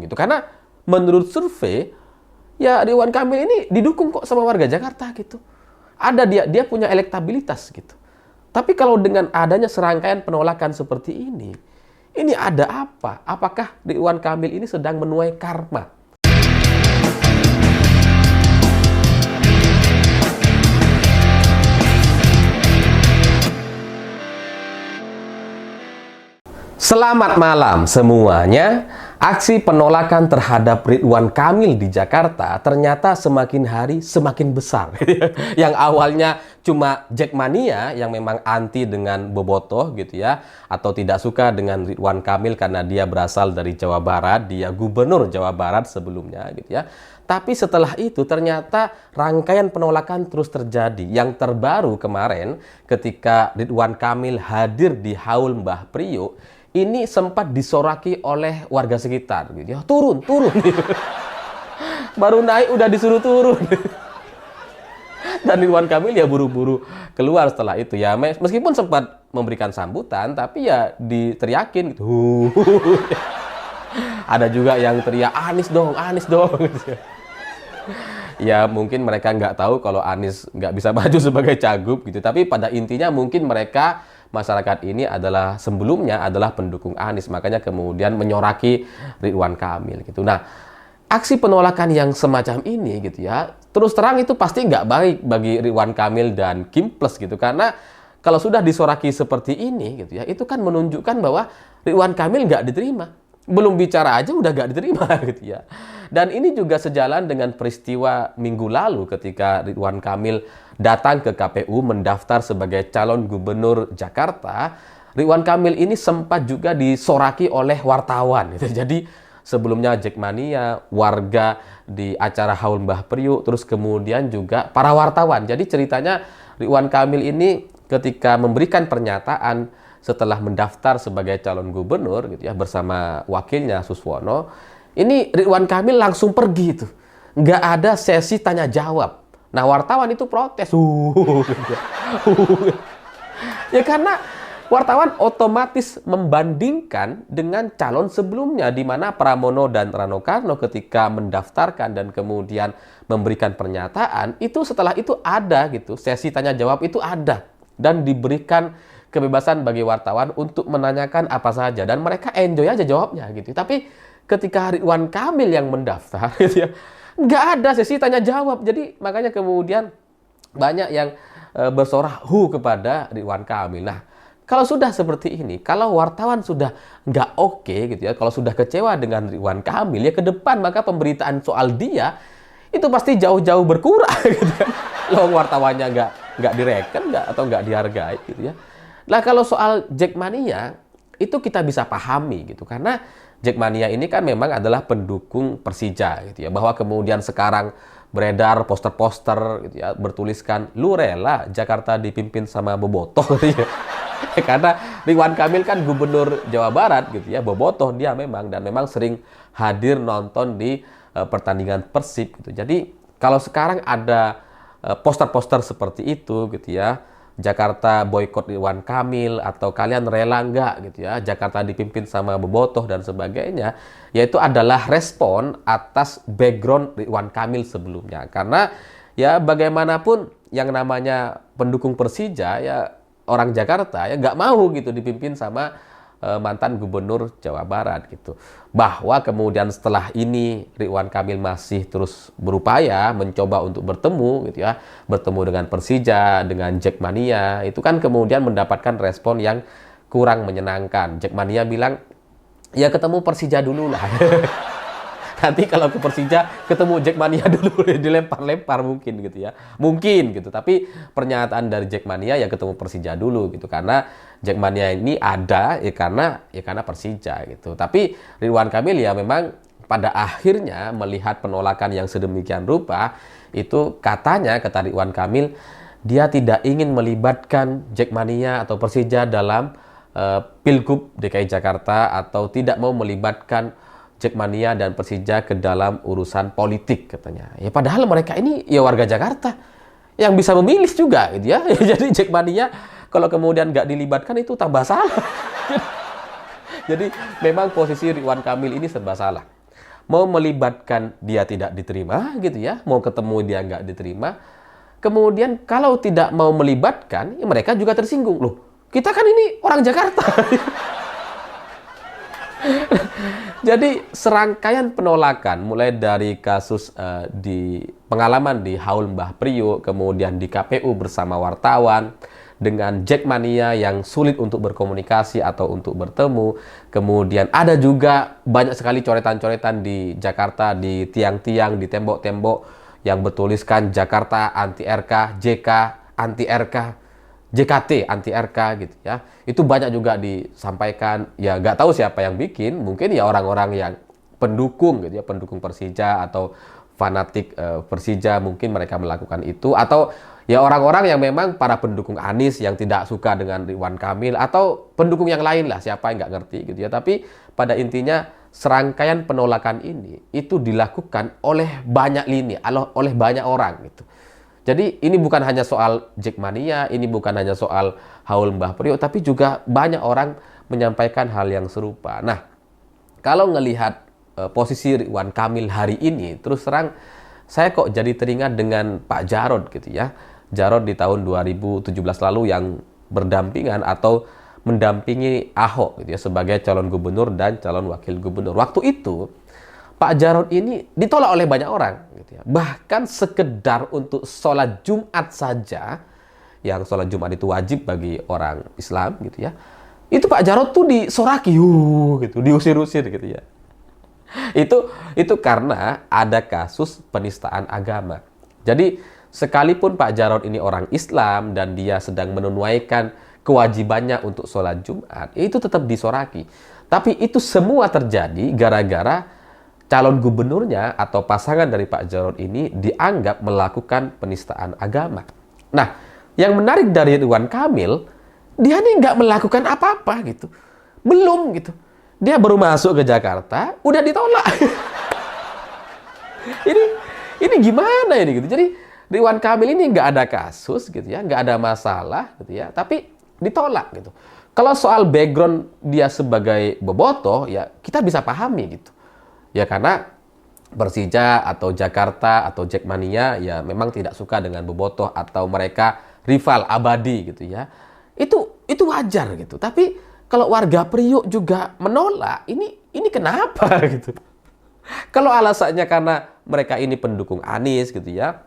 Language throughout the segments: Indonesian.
gitu. Karena menurut survei ya Ridwan Kamil ini didukung kok sama warga Jakarta gitu. Ada dia punya elektabilitas gitu. Tapi kalau dengan adanya serangkaian penolakan seperti ini ada apa? Apakah Ridwan Kamil ini sedang menuai karma? Selamat malam semuanya. Aksi penolakan terhadap Ridwan Kamil di Jakarta ternyata semakin hari semakin besar. Yang awalnya cuma Jackmania yang memang anti dengan Bobotoh gitu ya, atau tidak suka dengan Ridwan Kamil karena dia berasal dari Jawa Barat, dia gubernur Jawa Barat sebelumnya gitu ya. Tapi setelah itu ternyata rangkaian penolakan terus terjadi. Yang terbaru kemarin ketika Ridwan Kamil hadir di Haul Mbah Priyo, ini sempat disoraki oleh warga sekitar gitu ya. Turun gitu. Baru naik udah disuruh turun. Dan Ridwan Kamil ya buru-buru keluar setelah itu ya. Meskipun sempat memberikan sambutan tapi ya diteriakin gitu. Ada juga yang teriak Anies dong gitu. Ya mungkin mereka nggak tahu kalau Anies nggak bisa maju sebagai cagup gitu. Tapi pada intinya mungkin mereka masyarakat ini adalah sebelumnya adalah pendukung Anies, makanya kemudian menyoraki Ridwan Kamil gitu. Nah, aksi penolakan yang semacam ini gitu ya, terus terang itu pasti nggak baik bagi Ridwan Kamil dan Kim Plus gitu, karena kalau sudah disoraki seperti ini gitu ya, itu kan menunjukkan bahwa Ridwan Kamil nggak diterima. Belum bicara aja udah nggak diterima gitu ya. Dan ini juga sejalan dengan peristiwa minggu lalu ketika Ridwan Kamil datang ke KPU mendaftar sebagai calon gubernur Jakarta. Ridwan Kamil ini sempat juga disoraki oleh wartawan gitu. Jadi sebelumnya Jackmania, warga di acara Haul Mbah Priyo, terus kemudian juga para wartawan. Jadi ceritanya Ridwan Kamil ini ketika memberikan pernyataan setelah mendaftar sebagai calon gubernur gitu ya bersama wakilnya Suswono, ini Ridwan Kamil langsung pergi itu, nggak ada sesi tanya jawab. Nah wartawan itu protes, ya karena wartawan otomatis membandingkan dengan calon sebelumnya di mana Pramono dan Rano Karno ketika mendaftarkan dan kemudian memberikan pernyataan itu setelah itu ada gitu sesi tanya jawab itu ada dan diberikan kebebasan bagi wartawan untuk menanyakan apa saja dan mereka enjoy aja jawabnya gitu. Tapi ketika Ridwan Kamil yang mendaftar gitu ya, nggak ada sesi tanya jawab. Jadi makanya kemudian banyak yang bersorak kepada Ridwan Kamil. Nah, kalau sudah seperti ini, kalau wartawan sudah nggak oke gitu ya, kalau sudah kecewa dengan Ridwan Kamil ya ke depan maka pemberitaan soal dia itu pasti jauh-jauh berkurang gitu kan. Loh wartawannya nggak direken atau nggak dihargai gitu ya. Nah kalau soal Jackmania itu kita bisa pahami gitu karena Jackmania ini kan memang adalah pendukung Persija gitu ya, bahwa kemudian sekarang beredar poster-poster gitu ya bertuliskan lu rela Jakarta dipimpin sama Bobotoh gitu ya. Karena Ridwan Kamil kan gubernur Jawa Barat gitu ya, Bobotoh dia memang dan memang sering hadir nonton di pertandingan Persib gitu. Jadi kalau sekarang ada poster-poster seperti itu gitu ya, Jakarta boykot Ridwan Kamil atau kalian rela nggak gitu ya Jakarta dipimpin sama Bobotoh dan sebagainya, yaitu adalah respon atas background Ridwan Kamil sebelumnya. Karena ya bagaimanapun yang namanya pendukung Persija ya orang Jakarta ya nggak mau gitu dipimpin sama mantan gubernur Jawa Barat gitu. Bahwa kemudian setelah ini Ridwan Kamil masih terus berupaya mencoba untuk bertemu gitu ya, bertemu dengan Persija, dengan Jackmania, itu kan kemudian mendapatkan respon yang kurang menyenangkan. Jackmania bilang, ya ketemu Persija dulu lah. Nanti kalau ke Persija ketemu Jackmania dulu, dilempar-lempar mungkin gitu ya. Mungkin gitu, tapi pernyataan dari Jackmania ya ketemu Persija dulu gitu. Karena Jackmania ini ada ya karena Persija gitu. Tapi Ridwan Kamil ya memang pada akhirnya melihat penolakan yang sedemikian rupa, itu katanya kata Ridwan Kamil, dia tidak ingin melibatkan Jackmania atau Persija dalam Pilgub DKI Jakarta atau tidak mau melibatkan Jackmania dan Persija ke dalam urusan politik katanya. Ya padahal mereka ini ya warga Jakarta yang bisa memilih juga gitu ya. Jadi Jackmania kalau kemudian nggak dilibatkan itu tambah salah. Jadi memang posisi Ridwan Kamil ini serba salah. mau melibatkan dia tidak diterima gitu ya, mau ketemu dia nggak diterima. Kemudian kalau tidak mau melibatkan, ya mereka juga tersinggung. Loh, kita kan ini orang Jakarta. Jadi serangkaian penolakan mulai dari kasus di pengalaman di Haul Mbah Priuk, kemudian di KPU bersama wartawan, dengan Jackmania yang sulit untuk berkomunikasi atau untuk bertemu. Kemudian ada juga banyak sekali coretan-coretan di Jakarta, di tiang-tiang, di tembok-tembok yang bertuliskan Jakarta anti RK, JK anti RK, JKT anti RK gitu ya. Itu banyak juga disampaikan. Ya nggak tahu siapa yang bikin, mungkin ya orang-orang yang pendukung gitu ya, pendukung Persija atau fanatik Persija, mungkin mereka melakukan itu, atau ya orang-orang yang memang para pendukung Anies yang tidak suka dengan Ridwan Kamil, atau pendukung yang lain lah, siapa yang nggak ngerti gitu ya. Tapi pada intinya serangkaian penolakan ini itu dilakukan oleh banyak lini, oleh banyak orang gitu. Jadi ini bukan hanya soal Jackmania, ini bukan hanya soal Haul Mbah Priuk, tapi juga banyak orang menyampaikan hal yang serupa. Nah, kalau ngelihat posisi Ridwan Kamil hari ini, terus terang saya kok jadi teringat dengan Pak Jarod gitu ya. Jarod di tahun 2017 lalu yang berdampingan atau mendampingi Ahok gitu ya, sebagai calon gubernur dan calon wakil gubernur. Waktu itu Pak Jarod ini ditolak oleh banyak orang gitu ya. Bahkan sekedar untuk sholat Jumat saja, yang sholat Jumat itu wajib bagi orang Islam gitu ya, itu Pak Jarod tuh disoraki gitu, diusir-usir gitu ya. Itu karena ada kasus penistaan agama. Jadi sekalipun Pak Jarod ini orang Islam dan dia sedang menunaikan kewajibannya untuk sholat Jumat, itu tetap disoraki. Tapi itu semua terjadi gara-gara calon gubernurnya atau pasangan dari Pak Jarod ini dianggap melakukan penistaan agama. Nah, yang menarik dari Ridwan Kamil, dia ini nggak melakukan apa-apa gitu. Belum gitu. Dia baru masuk ke Jakarta, udah ditolak. ini gimana ini gitu. Jadi Ridwan Kamil ini nggak ada kasus gitu ya, nggak ada masalah gitu ya, tapi ditolak gitu. Kalau soal background dia sebagai bobotoh, ya kita bisa pahami gitu. Ya karena Persija atau Jakarta atau Jackmania ya memang tidak suka dengan bobotoh atau mereka rival abadi gitu ya. Itu wajar gitu. Tapi kalau warga Priuk juga menolak, ini kenapa gitu? Kalau alasannya karena mereka ini pendukung Anies gitu ya.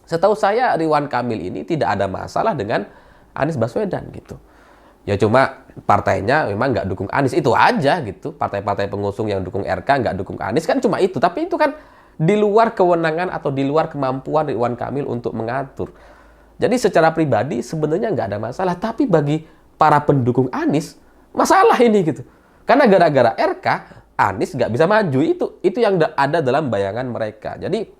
Setahu saya Ridwan Kamil ini tidak ada masalah dengan Anies Baswedan gitu. Ya cuma partainya memang nggak dukung Anies, itu aja gitu. Partai-partai pengusung yang dukung RK nggak dukung Anies kan cuma itu. Tapi itu kan di luar kewenangan atau di luar kemampuan Ridwan Kamil untuk mengatur. Jadi secara pribadi sebenarnya nggak ada masalah. Tapi bagi para pendukung Anies, masalah ini gitu. Karena gara-gara RK, Anies nggak bisa maju. Itu yang ada dalam bayangan mereka. Jadi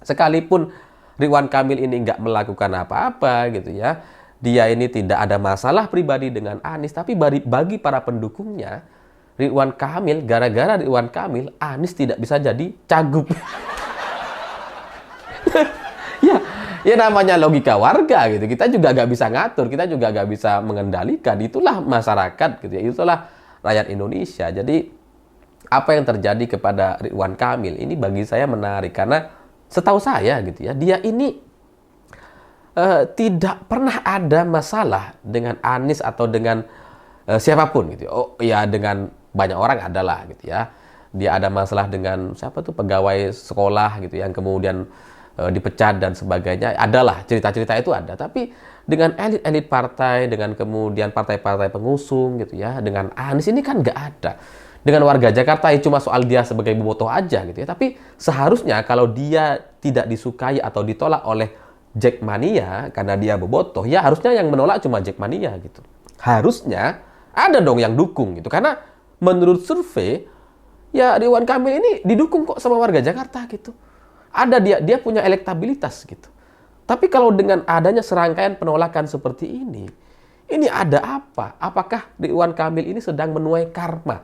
sekalipun Ridwan Kamil ini nggak melakukan apa-apa gitu ya, dia ini tidak ada masalah pribadi dengan Anies, tapi bagi para pendukungnya, Ridwan Kamil, gara-gara Ridwan Kamil, Anies tidak bisa jadi cagup. ya namanya logika warga gitu. Kita juga nggak bisa ngatur, kita juga nggak bisa mengendalikan. Itulah masyarakat gitu ya, itulah rakyat Indonesia. Jadi apa yang terjadi kepada Ridwan Kamil ini bagi saya menarik karena setahu saya gitu ya, dia ini tidak pernah ada masalah dengan Anies atau dengan siapapun gitu. Oh ya, dengan banyak orang adalah gitu ya. Dia ada masalah dengan siapa tuh pegawai sekolah gitu yang kemudian dipecat dan sebagainya. Adalah cerita-cerita itu ada. Tapi dengan elit-elit partai, dengan kemudian partai-partai pengusung gitu ya, dengan Anies ini kan nggak ada. Dengan warga Jakarta ya cuma soal dia sebagai bobotoh aja gitu ya. Tapi seharusnya kalau dia tidak disukai atau ditolak oleh Jackmania karena dia bobotoh, ya harusnya yang menolak cuma Jackmania gitu. Harusnya ada dong yang dukung gitu. Karena menurut survei, ya Ridwan Kamil ini didukung kok sama warga Jakarta gitu. Ada dia punya elektabilitas gitu. Tapi kalau dengan adanya serangkaian penolakan seperti ini ada apa? Apakah Ridwan Kamil ini sedang menuai karma?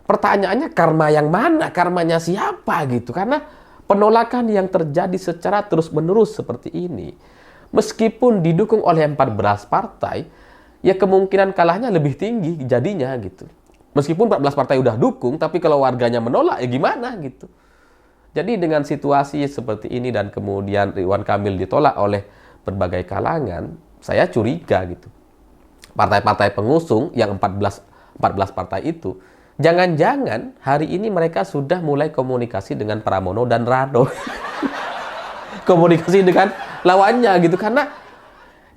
Pertanyaannya karma yang mana? Karmanya siapa gitu? Karena penolakan yang terjadi secara terus-menerus seperti ini, meskipun didukung oleh 14 partai, ya kemungkinan kalahnya lebih tinggi jadinya gitu. Meskipun 14 partai udah dukung, tapi kalau warganya menolak, ya gimana gitu. Jadi dengan situasi seperti ini dan kemudian Ridwan Kamil ditolak oleh berbagai kalangan, saya curiga gitu. Partai-partai pengusung yang 14 partai itu, jangan-jangan hari ini mereka sudah mulai komunikasi dengan Pramono dan Rano. Komunikasi dengan lawannya gitu, karena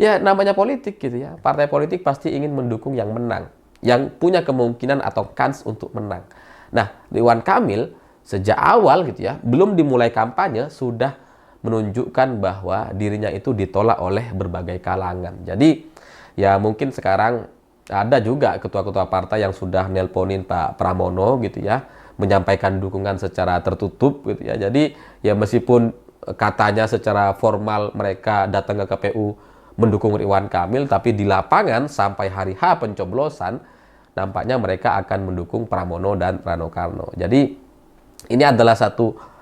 ya namanya politik gitu ya. Partai politik pasti ingin mendukung yang menang, yang punya kemungkinan atau kans untuk menang. Nah, Ridwan Kamil sejak awal gitu ya, belum dimulai kampanye sudah menunjukkan bahwa dirinya itu ditolak oleh berbagai kalangan. Jadi ya mungkin sekarang ada juga ketua-ketua partai yang sudah nelponin Pak Pramono gitu ya, menyampaikan dukungan secara tertutup gitu ya. Jadi ya meskipun katanya secara formal mereka datang ke KPU mendukung Ridwan Kamil, tapi di lapangan sampai hari H pencoblosan nampaknya mereka akan mendukung Pramono dan Rano Karno. Jadi ini adalah satu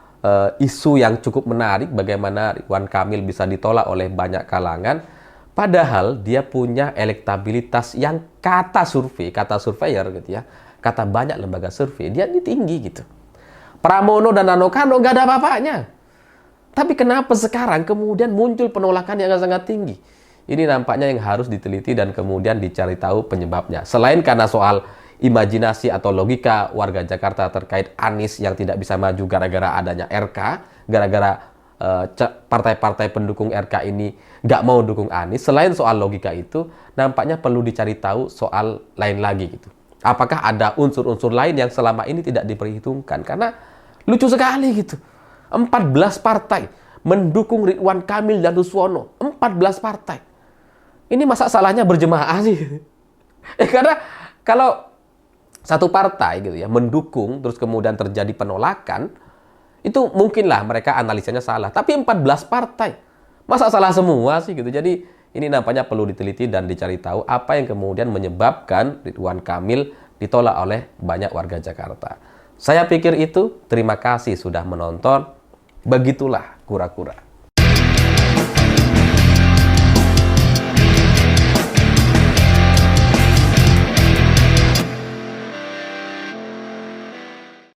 isu yang cukup menarik, bagaimana Ridwan Kamil bisa ditolak oleh banyak kalangan, padahal dia punya elektabilitas yang kata surveyor gitu ya, kata banyak lembaga survei, dia ini tinggi gitu. Pramono dan Rano Karno gak ada apa-apanya. Tapi kenapa sekarang kemudian muncul penolakan yang sangat tinggi? Ini nampaknya yang harus diteliti dan kemudian dicari tahu penyebabnya. Selain karena soal imajinasi atau logika warga Jakarta terkait Anies yang tidak bisa maju gara-gara adanya RK, gara-gara partai-partai pendukung RK ini nggak mau dukung Anies. Selain soal logika itu, nampaknya perlu dicari tahu soal lain lagi gitu. Apakah ada unsur-unsur lain yang selama ini tidak diperhitungkan? Karena lucu sekali gitu. 14 partai mendukung Ridwan Kamil dan Nuswono. 14 partai. Ini masa salahnya berjemaah sih? Karena kalau satu partai gitu ya mendukung terus kemudian terjadi penolakan, itu mungkinlah mereka analisanya salah. Tapi 14 partai, masa salah semua sih gitu. Jadi ini nampaknya perlu diteliti dan dicari tahu apa yang kemudian menyebabkan Ridwan Kamil ditolak oleh banyak warga Jakarta. Saya pikir itu. Terima kasih sudah menonton. Begitulah kura-kura.